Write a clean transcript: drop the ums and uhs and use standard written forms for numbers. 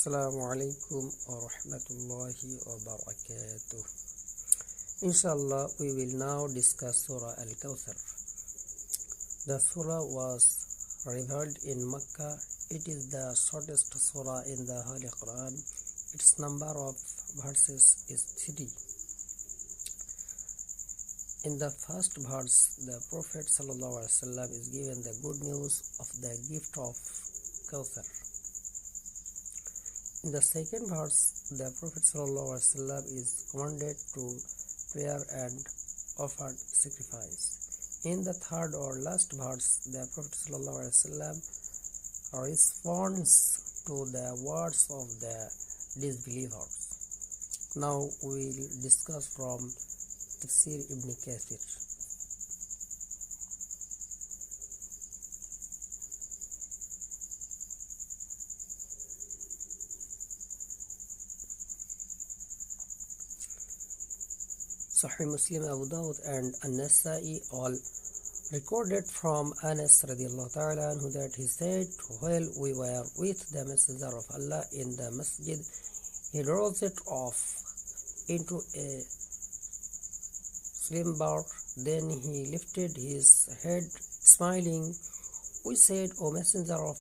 Assalamu alaikum wa rahmatullahi wa barakatuh. Inshallah, we will now discuss Surah Al-Kawthar. The surah was revealed in Mecca. It is the shortest surah in the Holy Quran. Its number of verses is 3. In the first verse, the Prophet ﷺ is given the good news of the gift of Kawthar. In the second verse, the Prophet ﷺ is commanded to prayer and offered sacrifice. In the third or last verse, the Prophet ﷺ responds to the words of the disbelievers. Now we will discuss from Tafsir Ibn Kathir. Sahih Muslim, Abu Dawud and An-Nasa'i all recorded from Anas radiallahu ta'ala anhu that he said, while we were with the Messenger of Allah in the masjid, he rose it off into a slumber. Then he lifted his head smiling. We said, O Messenger of